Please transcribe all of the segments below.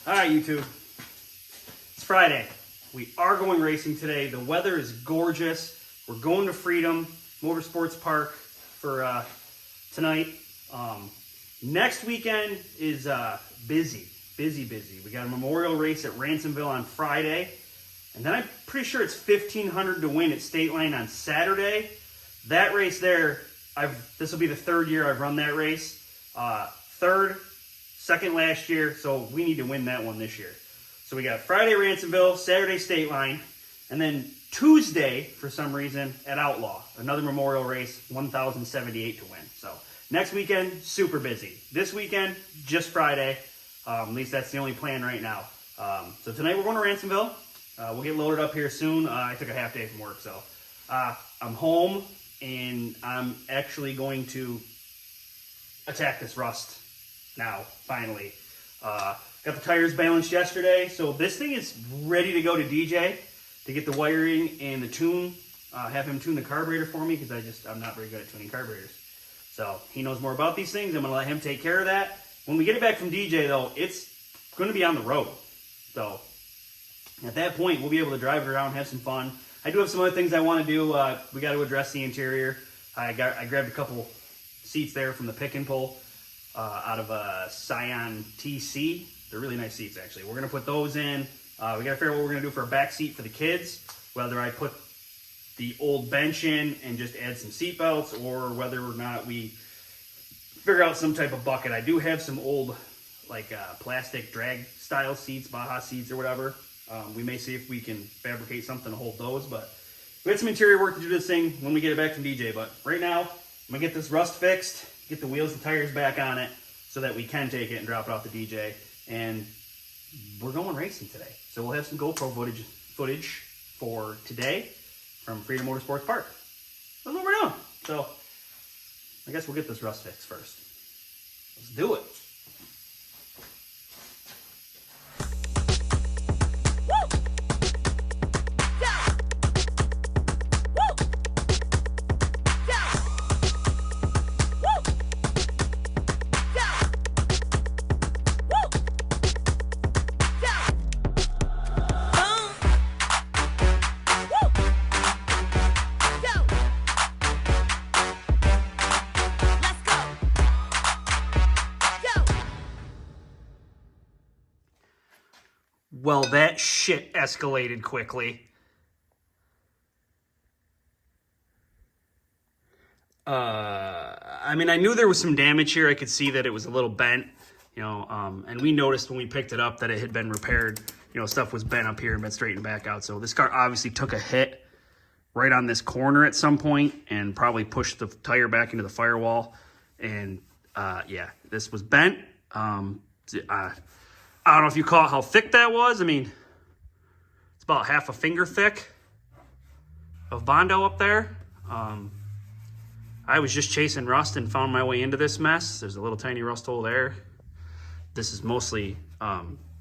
All right, YouTube. It's Friday. We are going racing today. The weather is gorgeous. We're going to Freedom Motorsports Park for tonight. Next weekend is busy. We got a memorial race at Ransomville on Friday. And then I'm pretty sure it's $1,500 to win at State Line on Saturday. That race there, this will be the third year I've run that race. Second last year, so we need to win that one this year. So we got Friday Ransomville, Saturday State Line, and then Tuesday, for some reason, at Outlaw. Another memorial race, 1,078 to win. So next weekend, super busy. This weekend, just Friday. At least that's the only plan right now. So tonight we're going to Ransomville. We'll get loaded up here soon. I took a half day from work, so I'm home, and I'm actually going to attack this rust now, finally. Got the tires balanced yesterday, so this thing is ready to go to DJ to get the wiring and the tune. Have him tune the carburetor for me, because I'm not very good at tuning carburetors. So he knows more about these things. I'm going to let him take care of that. When we get it back from DJ, though, it's going to be on the road. So at that point, we'll be able to drive it around, have some fun. I do have some other things I want to do. We got to address the interior. I grabbed a couple seats there from the pick and pull out of a Scion TC. They're really nice seats, actually. We're going to put those in. We got to figure out what we're going to do for a back seat for the kids, whether I put the old bench in and just add some seat belts, or whether or not we figure out some type of bucket. I do have some old plastic drag style seats, Baja seats or whatever. We may see if we can fabricate something to hold those, but we had some interior work to do this thing when we get it back from DJ. But right now, I'm going to get this rust fixed, get the wheels and tires back on it so that we can take it and drop it off to DJ. And we're going racing today. So we'll have some GoPro footage for today from Freedom Motorsports Park. That's what we're doing. So I guess we'll get this rust fixed first. Let's do it. Well, that shit escalated quickly. I mean, I knew there was some damage here. I could see that it was a little bent, and we noticed when we picked it up that it had been repaired. Stuff was bent up here and been straightened back out. So this car obviously took a hit right on this corner at some point and probably pushed the tire back into the firewall. And yeah, this was bent. I don't know if you caught how thick that was. I mean, it's about half a finger thick of Bondo up there. I was just chasing rust and found my way into this mess. There's a little tiny rust hole there. This is mostly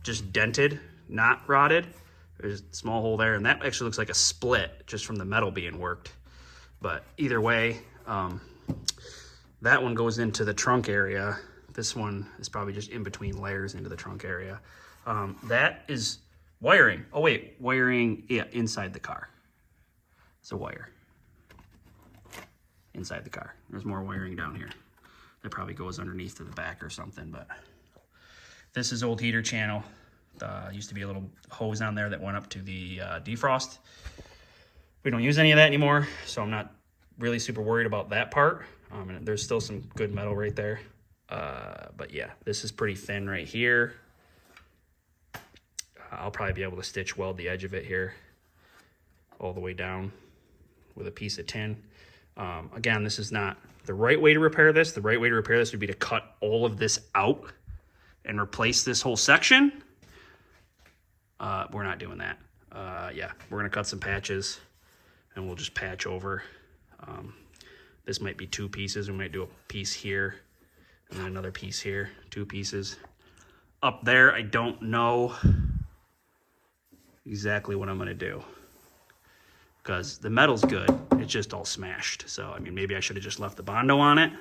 just dented, not rotted. There's a small hole there, and that actually looks like a split just from the metal being worked. But either way, that one goes into the trunk area. This one is probably just in between layers into the trunk area. That is wiring. Oh, wait, wiring, yeah, inside the car. It's a wire inside the car. There's more wiring down here. That probably goes underneath to the back or something, but this is old heater channel. Used to be a little hose on there that went up to the defrost. We don't use any of that anymore, so I'm not really super worried about that part. And there's still some good metal right there. But yeah, this is pretty thin right here. I'll probably be able to stitch weld the edge of it here all the way down with a piece of tin. Again, this is not the right way to repair this. The right way to repair this would be to cut all of this out and replace this whole section. We're not doing that. Yeah, we're going to cut some patches and we'll just patch over. This might be two pieces. We might do a piece here and then another piece here, two pieces. Up there, I don't know exactly what I'm gonna do because the metal's good. It's just all smashed. So, I mean, maybe I should have just left the Bondo on it.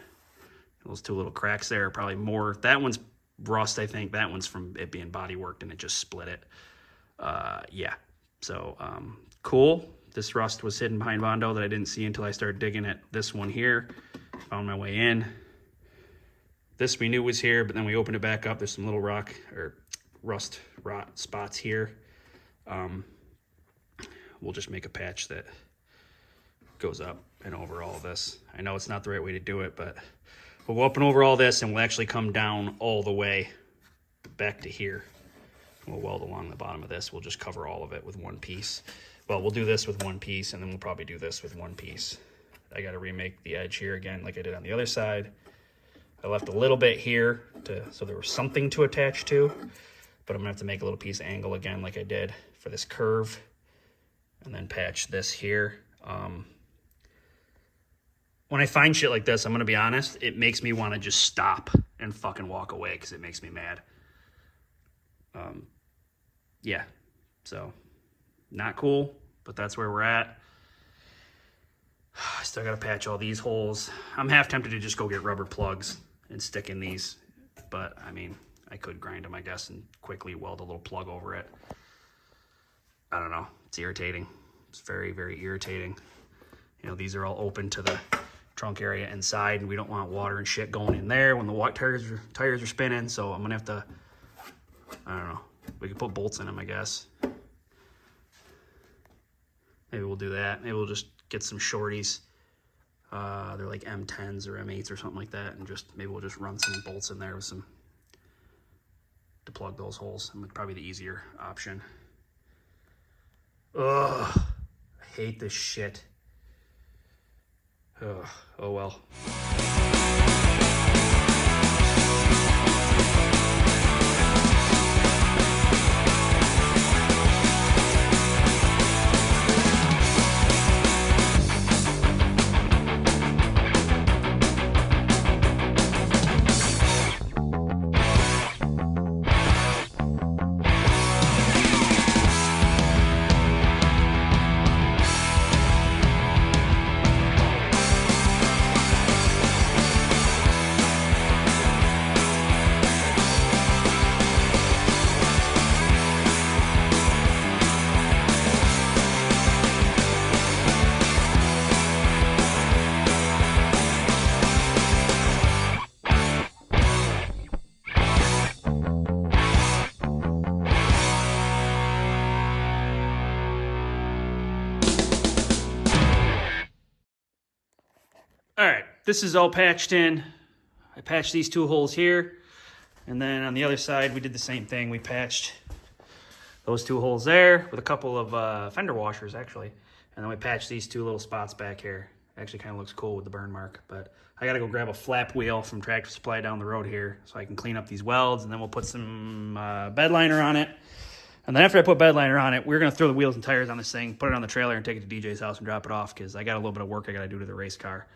Those two little cracks there are probably more, that one's rust, I think. That one's from it being body worked and it just split it. Yeah, so cool. This rust was hidden behind Bondo that I didn't see until I started digging at this one here. Found my way in. This we knew was here, but then we opened it back up. There's some little rot spots here. We'll just make a patch that goes up and over all of this. I know it's not the right way to do it, but we'll go up and over all this, and we'll actually come down all the way back to here. We'll weld along the bottom of this. We'll just cover all of it with one piece. Well, we'll do this with one piece, and then we'll probably do this with one piece. I got to remake the edge here again like I did on the other side. I left a little bit here so there was something to attach to, but I'm going to have to make a little piece of angle again like I did for this curve, and then patch this here. When I find shit like this, I'm going to be honest, it makes me want to just stop and fucking walk away because it makes me mad. Yeah, so not cool, but that's where we're at. I still got to patch all these holes. I'm half tempted to just go get rubber plugs and stick in these, but I mean, I could grind them, I guess, and quickly weld a little plug over it. I don't know. It's irritating. It's very, very irritating. You know, these are all open to the trunk area inside, and we don't want water and shit going in there when the tires are spinning, so I'm going to have to, I don't know. We could put bolts in them, I guess. Maybe we'll do that. Maybe we'll just get some shorties. They're like M10s or M8s or something like that, and maybe we'll just run some bolts in there with some to plug those holes. And probably the easier option. Ugh, I hate this shit. Ugh, oh well. All right, this is all patched in. I patched these two holes here, and then on the other side, we did the same thing. We patched those two holes there with a couple of fender washers, actually, and then we patched these two little spots back here. Actually kind of looks cool with the burn mark, but I got to go grab a flap wheel from Tractor Supply down the road here so I can clean up these welds, and then we'll put some bed liner on it. And then after I put bed liner on it, we're going to throw the wheels and tires on this thing, put it on the trailer, and take it to DJ's house and drop it off because I got a little bit of work I got to do to the race car.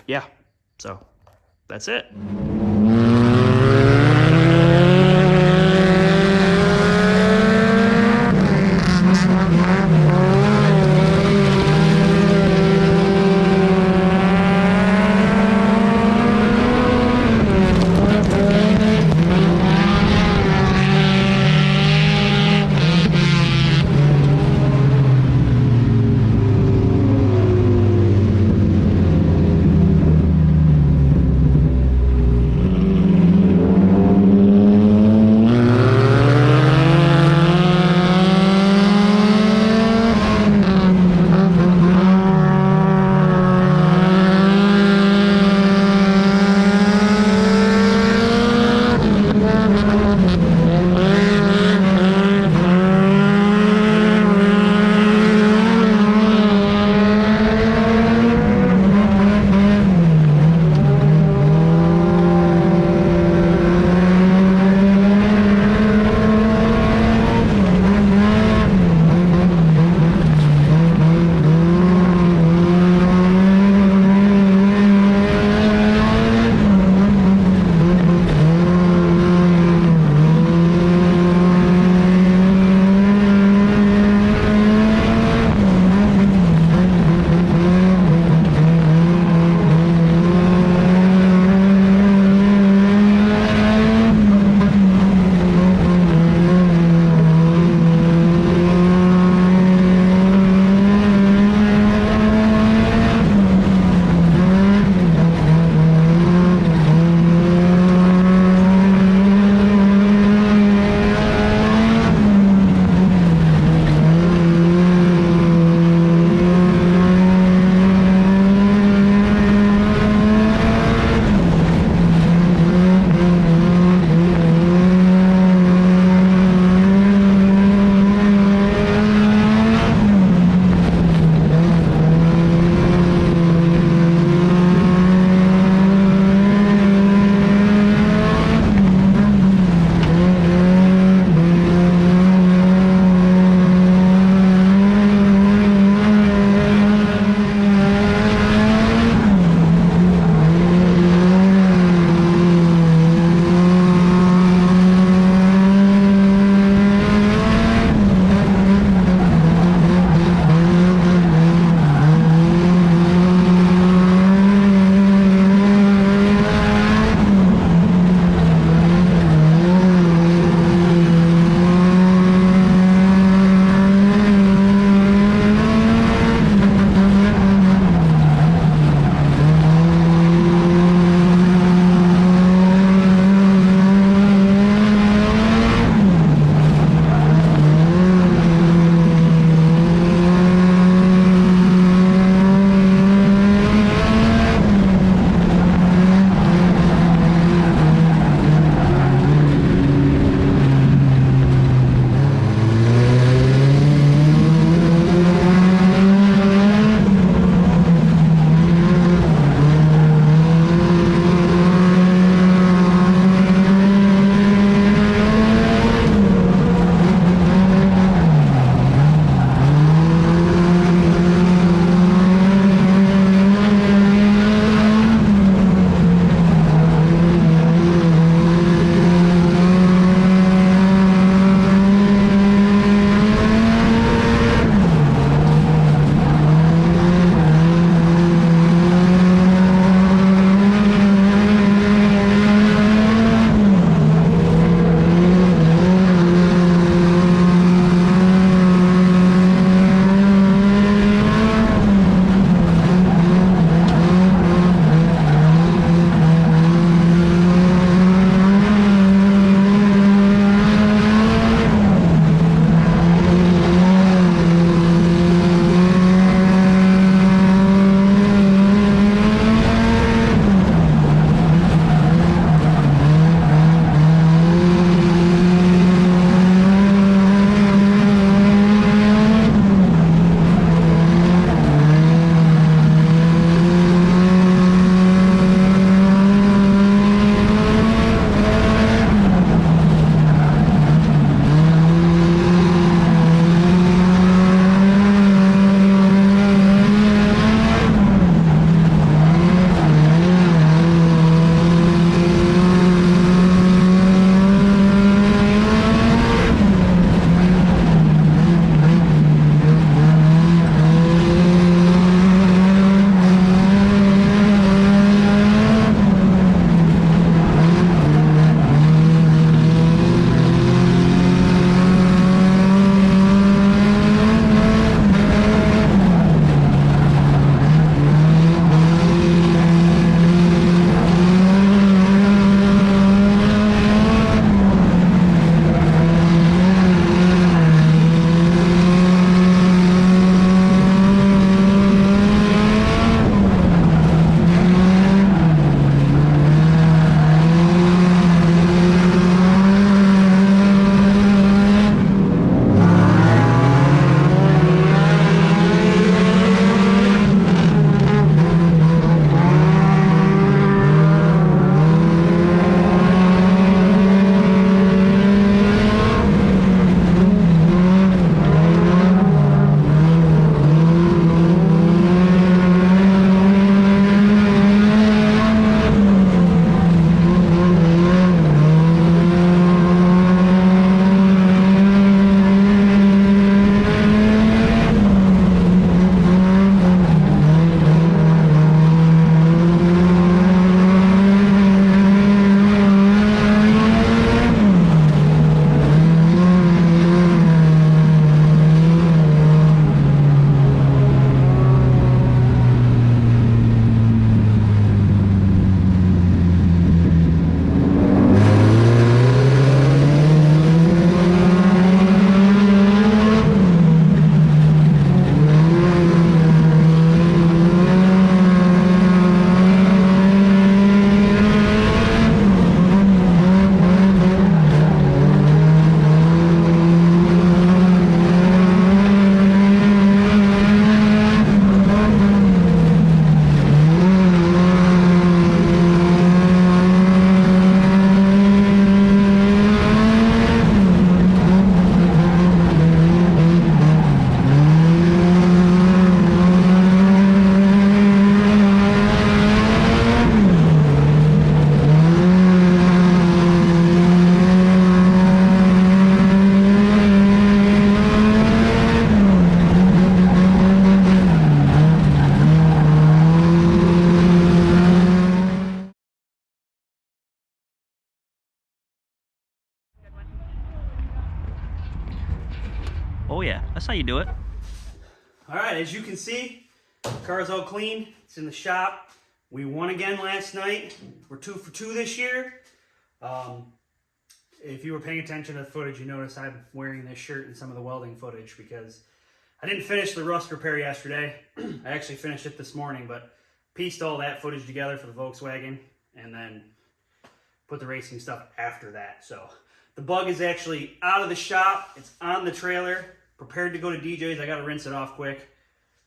Yeah, so that's it. Oh yeah, that's how you do it. All right, as you can see, the car's all clean. It's in the shop. We won again last night. We're 2 for 2 this year. If you were paying attention to the footage, you notice I'm wearing this shirt in some of the welding footage because I didn't finish the rust repair yesterday. I actually finished it this morning, but pieced all that footage together for the Volkswagen and then put the racing stuff after that. So the Bug is actually out of the shop. It's on the trailer, prepared to go to DJ's. I got to rinse it off quick.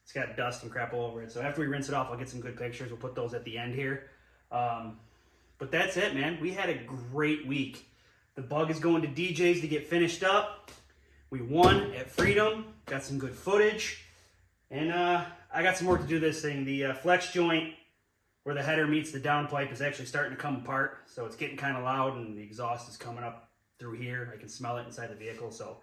It's got dust and crap all over it. So after we rinse it off, I'll get some good pictures. We'll put those at the end here. But that's it, man. We had a great week. The Bug is going to DJ's to get finished up. We won at Freedom. Got some good footage. And I got some work to do this thing. The flex joint where the header meets the downpipe is actually starting to come apart. So it's getting kind of loud and the exhaust is coming up through here. I can smell it inside the vehicle. So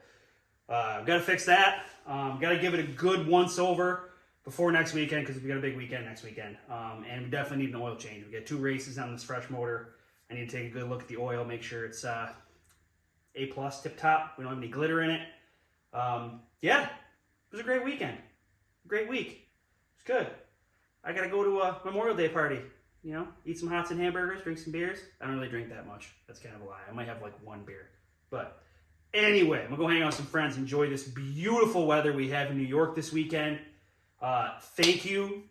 I've got to fix that. Got to give it a good once over before next weekend because we got a big weekend next weekend. And we definitely need an oil change. We got 2 races on this fresh motor. I need to take a good look at the oil, make sure it's A+ tip top. We don't have any glitter in it. Yeah, it was a great weekend. Great week. It's good. I gotta go to a Memorial Day party. You know, eat some hots and hamburgers, drink some beers. I don't really drink that much. That's kind of a lie. I might have like 1 beer. But anyway, I'm gonna go hang out with some friends, enjoy this beautiful weather we have in New York this weekend. Thank you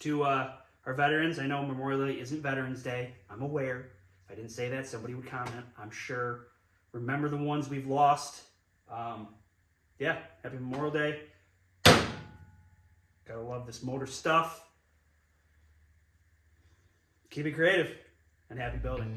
to our veterans. I know Memorial Day isn't Veterans Day. I'm aware. If I didn't say that, somebody would comment, I'm sure. Remember the ones we've lost. Yeah, happy Memorial Day. Gotta love this motor stuff. Keep it creative and happy building.